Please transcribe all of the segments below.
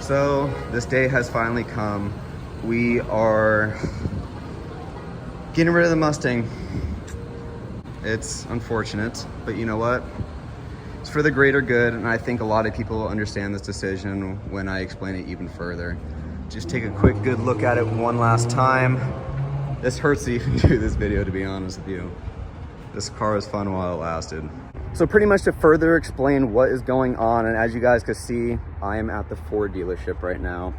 So this day has finally come. We are getting rid of the Mustang. It's unfortunate, but you know what? It's for the greater good, and I think a lot of people will understand this decision when I explain it even further. Just take a quick good look at it one last time. This hurts to even do this video, to be honest with you. This car was fun while it lasted. So pretty much to further explain what is going on, and as you guys can see, I am at the Ford dealership right now.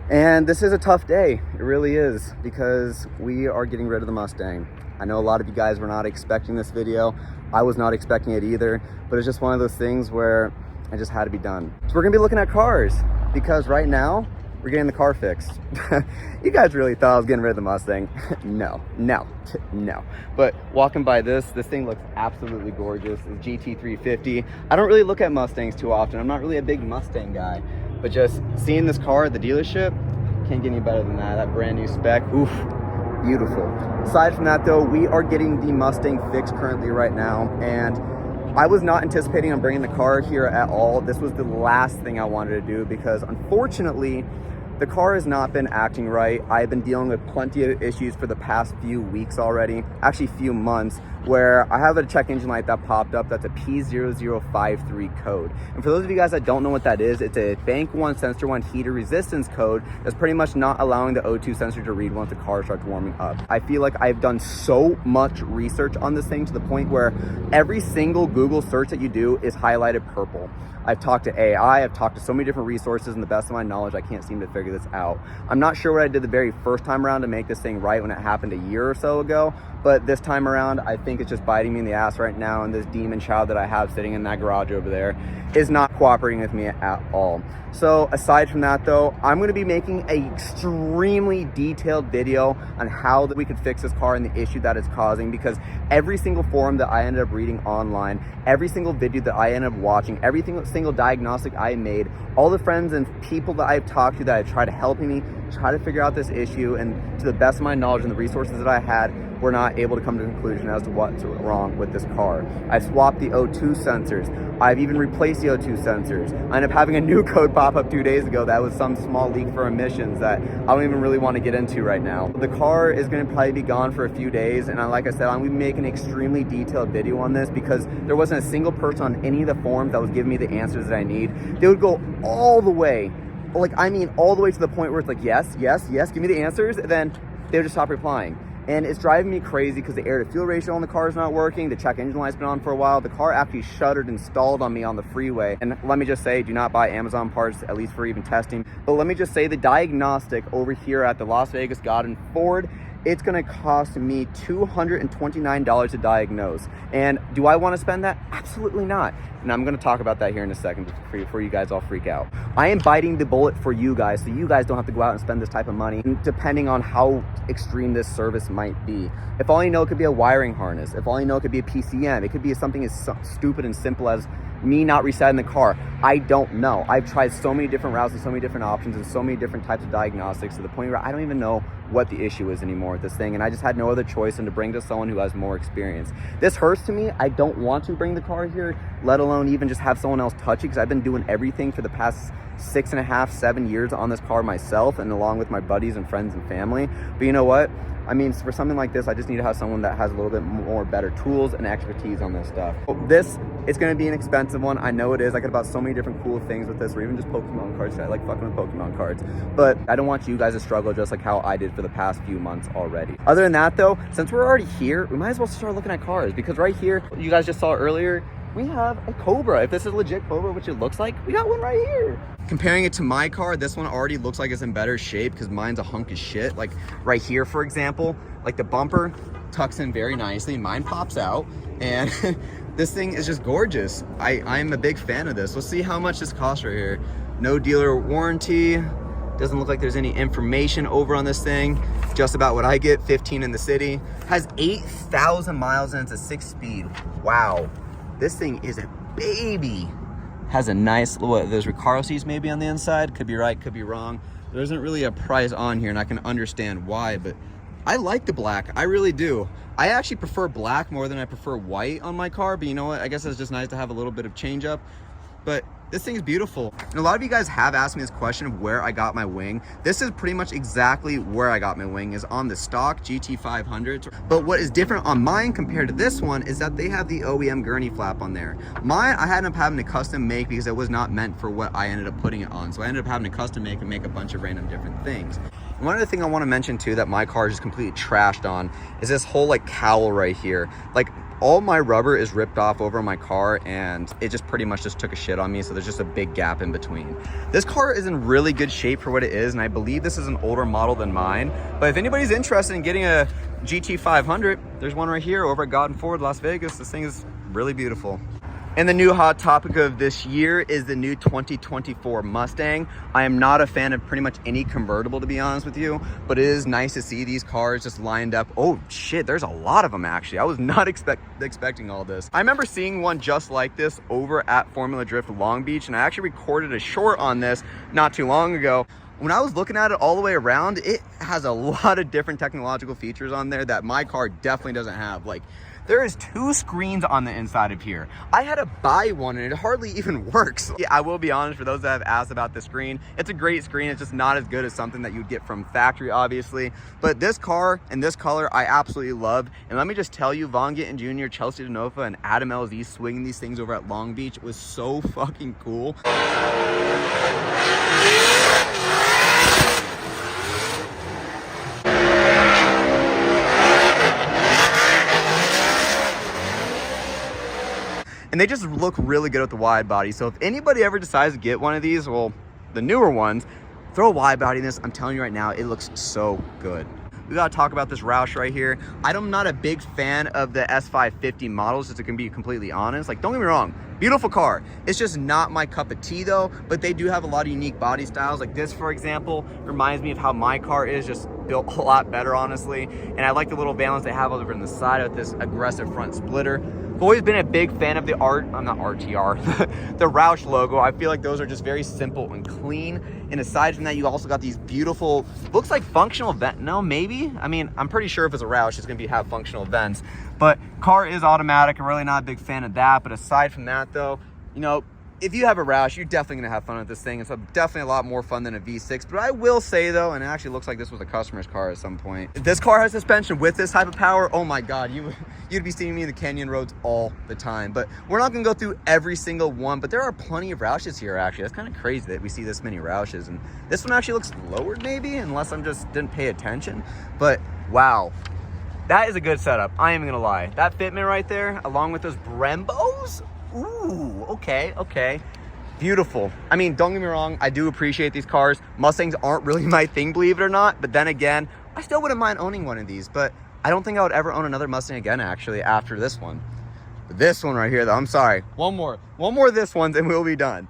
And this is a tough day, it really is, because we are getting rid of the Mustang. I know a lot of you guys were not expecting this video. I was not expecting it either, but it's just one of those things where it just had to be done. So we're gonna be looking at cars, because right now, we're getting the car fixed. You guys really thought I was getting rid of the Mustang. No. But walking by this thing looks absolutely gorgeous. The GT350. I don't really look at Mustangs too often. I'm not really a big Mustang guy, but just seeing this car at the dealership, can't get any better than that. That brand new spec, oof, beautiful. Aside from that though, we are getting the Mustang fixed currently right now, and I was not anticipating on bringing the car here at all. This was the last thing I wanted to do because unfortunately, the car has not been acting right. I've been dealing with plenty of issues for the past few weeks already, actually few months, where I have a check engine light that popped up that's a P0053 code. And for those of you guys that don't know what that is, it's a bank one, sensor one heater resistance code that's pretty much not allowing the O2 sensor to read once the car starts warming up. I feel like I've done so much research on this thing to the point where every single Google search that you do is highlighted purple. I've talked to AI, I've talked to so many different resources, and the best of my knowledge, I can't seem to figure this out. I'm not sure what I did the very first time around to make this thing right when it happened a year or so ago, but this time around, I think it's just biting me in the ass right now, and this demon child that I have sitting in that garage over there is not cooperating with me at all. So aside from that though, I'm gonna be making an extremely detailed video on how that we could fix this car and the issue that it's causing, because every single forum that I ended up reading online, every single video that I ended up watching, every single diagnostic I made, all the friends and people that I've talked to that have tried to help me try to figure out this issue, and to the best of my knowledge and the resources that I had, we're not able to come to a conclusion as to what's wrong with this car. I swapped the O2 sensors. I've even replaced the O2 sensors. I ended up having a new code pop up 2 days ago that was some small leak for emissions that I don't even really want to get into right now. The car is going to probably be gone for a few days, and like I said, I'm going to make an extremely detailed video on this because there wasn't a single person on any of the forums that was giving me the answers that I need. They would go all the way, all the way to the point where it's like, yes, give me the answers, and then they would just stop replying. And it's driving me crazy because the air to fuel ratio on the car is not working. The check engine light's been on for a while. The car actually shuddered and stalled on me on the freeway. And let me just say, do not buy Amazon parts, at least for even testing. But let me just say, the diagnostic over here at the Las Vegas Godin Ford, it's gonna cost me $229 to diagnose. And do I wanna spend that? Absolutely not. And I'm gonna talk about that here in a second before you guys all freak out. I am biting the bullet for you guys, so you guys don't have to go out and spend this type of money, depending on how extreme this service might be. If all you know, it could be a wiring harness. If all you know, it could be a PCM. It could be something as stupid and simple as me not resetting the car. I don't know. I've tried so many different routes and so many different options and so many different types of diagnostics to the point where I don't even know what the issue is anymore with this thing, and I just had no other choice than to bring to someone who has more experience. This hurts to me. I don't want to bring the car here, let alone even just have someone else touch it, because I've been doing everything for the past 6.5, 7 years on this car myself, and along with my buddies and friends and family. But you know what? I mean, for something like this, I just need to have someone that has a little bit more better tools and expertise on this stuff. This is going to be an expensive one. I know it is. I got about so many different cool things with this, or even just Pokemon cards. I like fucking with Pokemon cards. But I don't want you guys to struggle just like how I did for the past few months already. Other than that, though, since we're already here, we might as well start looking at cars, because right here, you guys just saw earlier, we have a Cobra. If this is legit Cobra, which it looks like, we got one right here. Comparing it to my car, this one already looks like it's in better shape because mine's a hunk of shit. Like right here, for example, like the bumper tucks in very nicely. Mine pops out, and this thing is just gorgeous. I'm a big fan of this. Let's see how much this costs right here. No dealer warranty. Doesn't look like there's any information over on this thing. Just about what I get, 15 in the city. Has 8,000 miles and it's a 6-speed. Wow. This thing is a baby. Has a nice, what, those Recaro seats maybe on the inside. Could be right, could be wrong. There isn't really a price on here, and I can understand why, but I like the black. I really do. I actually prefer black more than I prefer white on my car, but you know what? I guess it's just nice to have a little bit of change up. But This thing is beautiful. And a lot of you guys have asked me this question of where I got my wing. This is pretty much exactly where I got my wing, is on the stock GT500. But what is different on mine compared to this one is that they have the OEM gurney flap on there. Mine, I ended up having to custom make because it was not meant for what I ended up putting it on. So I ended up having to custom make and make a bunch of random different things. And one other thing I want to mention too that my car is just completely trashed on is this whole like cowl right here. Like, all my rubber is ripped off over my car and it just pretty much just took a shit on me, so there's just a big gap in between. This car is in really good shape for what it is, and I believe this is an older model than mine. But if anybody's interested in getting a GT500, there's one right here over at Godden Ford, Las Vegas. This thing is really beautiful. And the new hot topic of this year is the new 2024 Mustang. I am not a fan of pretty much any convertible, to be honest with you, but it is nice to see these cars just lined up. Oh shit, there's a lot of them actually. I was not expecting all this. I remember seeing one just like this over at Formula Drift Long Beach, and I actually recorded a short on this not too long ago. When I was looking at it all the way around, it has a lot of different technological features on there that my car definitely doesn't have. Like, there is 2 screens on the inside of here. I had to buy one and it hardly even works. Yeah, I will be honest, for those that have asked about the screen, it's a great screen. It's just not as good as something that you'd get from factory, obviously. But this car and this color, I absolutely love. And let me just tell you, Von Gittin Jr., Chelsea DeNova, and Adam LZ swinging these things over at Long Beach was so fucking cool. And they just look really good with the wide body. So if anybody ever decides to get one of these, well, the newer ones, throw a wide body in this. I'm telling you right now, it looks so good. We gotta talk about this Roush right here. I'm not a big fan of the S550 models, just to be completely honest. Like, don't get me wrong, beautiful car. It's just not my cup of tea though, but they do have a lot of unique body styles. Like this, for example, reminds me of how my car is, just built a lot better, honestly. And I like the little valance they have over on the side with this aggressive front splitter. I've always been a big fan of the the Roush logo. I feel like those are just very simple and clean. And aside from that, you also got these beautiful, looks like functional vent. No, maybe. I mean, I'm pretty sure if it's a Roush, it's gonna have functional vents. But car is automatic. I'm really not a big fan of that. But aside from that, though, you know, if you have a Roush, you're definitely gonna have fun with this thing. It's definitely a lot more fun than a V6. But I will say though, and it actually looks like this was a customer's car at some point. If this car has suspension with this type of power, oh my God, you'd be seeing me in the canyon roads all the time. But we're not gonna go through every single one, but there are plenty of Roushes here actually. That's kind of crazy that we see this many Roushes. And this one actually looks lowered maybe, unless I'm just didn't pay attention. But wow, that is a good setup. I ain't even gonna lie. That fitment right there, along with those Brembos, ooh, okay. Beautiful. I mean, don't get me wrong, I do appreciate these cars. Mustangs aren't really my thing, believe it or not. But then again, I still wouldn't mind owning one of these. But I don't think I would ever own another Mustang again, actually, after this one. But this one right here, though, I'm sorry. One more of this ones and we'll be done.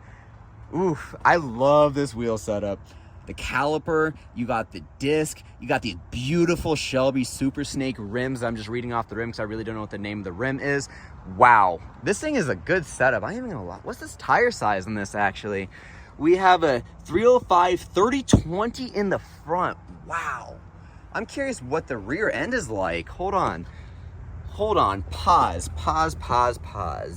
Oof, I love this wheel setup. The caliper, you got the disc, you got these beautiful Shelby Super Snake rims. I'm just reading off the rim because I really don't know what the name of the rim is. Wow, this thing is a good setup. I ain't even gonna lie. What's this tire size on this actually? We have a 305 30/20 in the front. Wow. I'm curious what the rear end is like. Hold on, pause.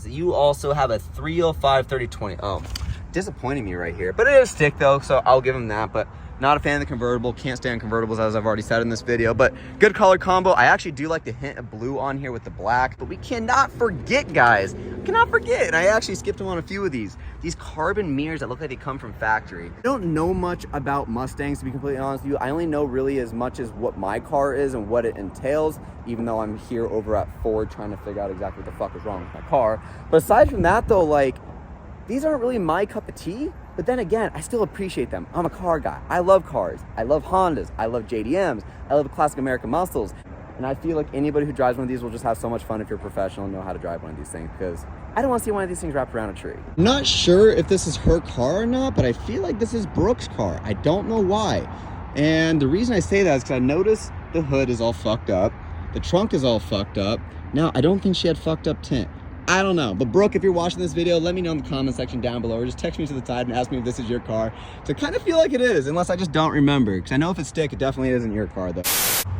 You also have a 305 30/20. Oh, disappointing me right here, but it is stick though, so I'll give him that. But not a fan of the convertible. Can't stand convertibles, as I've already said in this video. But good color combo. I actually do like the hint of blue on here with the black. But we cannot forget, guys. Cannot forget. And I actually skipped on a few of these carbon mirrors that look like they come from factory. I don't know much about Mustangs, to be completely honest with you. I only know really as much as what my car is and what it entails, even though I'm here over at Ford trying to figure out exactly what the fuck is wrong with my car. But aside from that though, like, these aren't really my cup of tea. But then again, I still appreciate them. I'm a car guy. I love cars. I love Hondas. I love JDMs. I love classic American muscles. And I feel like anybody who drives one of these will just have so much fun if you're a professional and know how to drive one of these things, because I don't want to see one of these things wrapped around a tree. I'm not sure if this is her car or not, but I feel like this is Brooke's car. I don't know why. And the reason I say that is because I noticed the hood is all fucked up. The trunk is all fucked up. Now, I don't think she had fucked up tint. I don't know. But Brooke, if you're watching this video, let me know in the comment section down below, or just text me to the side and ask me if this is your car. So I kind of feel like it is, unless I just don't remember. Because I know if it's stick, it definitely isn't your car though.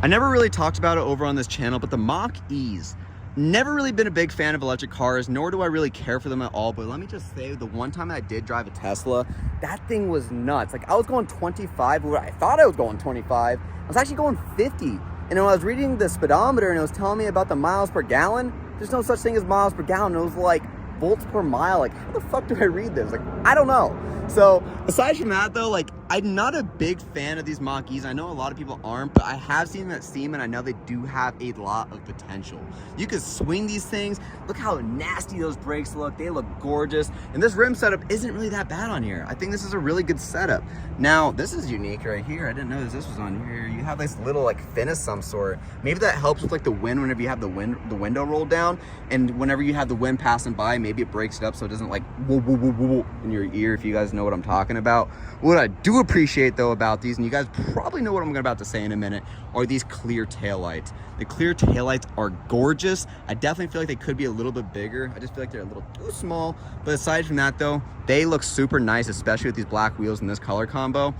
I never really talked about it over on this channel, but the Mach-E's. Never really been a big fan of electric cars, nor do I really care for them at all. But let me just say, the one time I did drive a Tesla, that thing was nuts. Like, I was going 25, where I thought I was going 25. I was actually going 50. And when I was reading the speedometer and it was telling me about the miles per gallon, there's no such thing as miles per gallon. It was like volts per mile. Like, how the fuck do I read this? Like, I don't know. So aside from that though, like, I'm not a big fan of these Mach-E's. I know a lot of people aren't, but I have seen them at SEMA and I know they do have a lot of potential. You could swing these things. Look how nasty those brakes look. They look gorgeous. And this rim setup isn't really that bad on here. I think this is a really good setup. Now, this is unique right here. I didn't know this was on here. You have this little like fin of some sort. Maybe that helps with like the wind whenever you have the window rolled down. And whenever you have the wind passing by, maybe it breaks it up so it doesn't like whoa, whoa, whoa, whoa, in your ear, if you guys know what I'm talking about. What I do appreciate though about these, and you guys probably know what I'm about to say in a minute, are these clear taillights. The clear taillights are gorgeous. I definitely feel like they could be a little bit bigger. I just feel like they're a little too small. But aside from that though, they look super nice, especially with these black wheels and this color combo.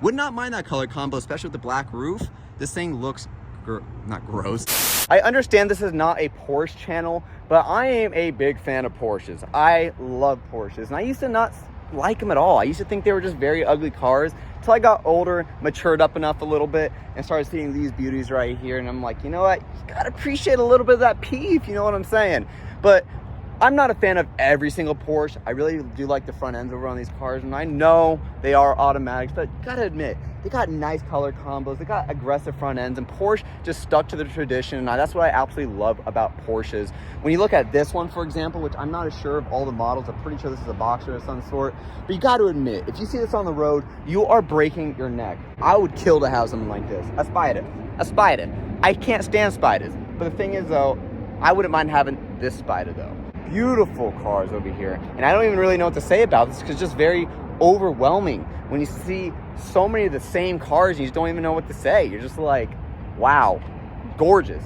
Would not mind that color combo, especially with the black roof. This thing looks not gross. I understand this is not a Porsche channel, but I am a big fan of Porsches. I love Porsches, and I used to not like them at all. I used to think they were just very ugly cars until I got older, matured up enough a little bit, and started seeing these beauties right here. And I'm like, you know what? You gotta appreciate a little bit of that P, if you know what I'm saying. But I'm not a fan of every single Porsche. I really do like the front ends over on these cars, and I know they are automatics, but you gotta admit, they got nice color combos, they got aggressive front ends, and Porsche just stuck to the tradition, and that's what I absolutely love about Porsches. When you look at this one, for example, which I'm not as sure of all the models, I'm pretty sure this is a Boxer of some sort, but you got to admit, if you see this on the road, you are breaking your neck. I would kill to have something like this. A Spider. I can't stand spiders, but the thing is though, I wouldn't mind having this Spider though. Beautiful cars over here, and I don't even really know what to say about this because it's just very overwhelming when you see so many of the same cars and you just don't even know what to say. You're just like, wow, gorgeous.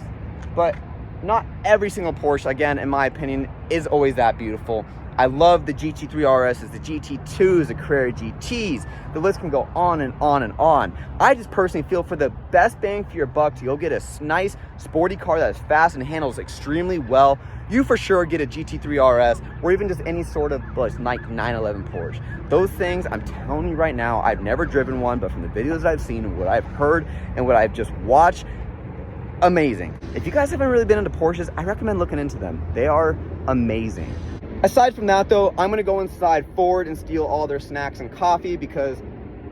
But not every single Porsche, again, in my opinion, is always that beautiful. I love the GT3 RSs, the GT2s, the Carrera GTs. The list can go on and on and on. I just personally feel for the best bang for your buck to go get a nice sporty car that is fast and handles extremely well, you for sure get a GT3 RS or even just any sort of like 911 Porsche. Those things, I'm telling you right now, I've never driven one, but from the videos I've seen and what I've heard and what I've just watched, amazing. If you guys haven't really been into Porsches, I recommend looking into them. They are amazing. Aside from that though, I'm gonna go inside Ford and steal all their snacks and coffee because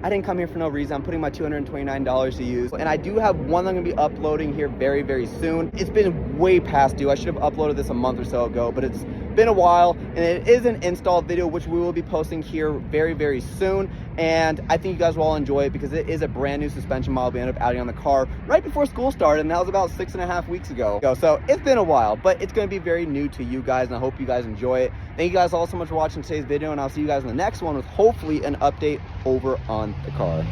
I didn't come here for no reason. I'm putting my $229 to use. And I do have one that I'm gonna be uploading here very, very soon. It's been way past due. I should have uploaded this a month or so ago, but it's been a while, and it is an install video, which we will be posting here very, very soon. And I think you guys will all enjoy it because it is a brand new suspension model we ended up adding on the car right before school started, and that was about 6.5 weeks ago. So it's been a while, but it's going to be very new to you guys, and I hope you guys enjoy it. Thank you guys all so much for watching today's video, and I'll see you guys in the next one with hopefully an update over on the car.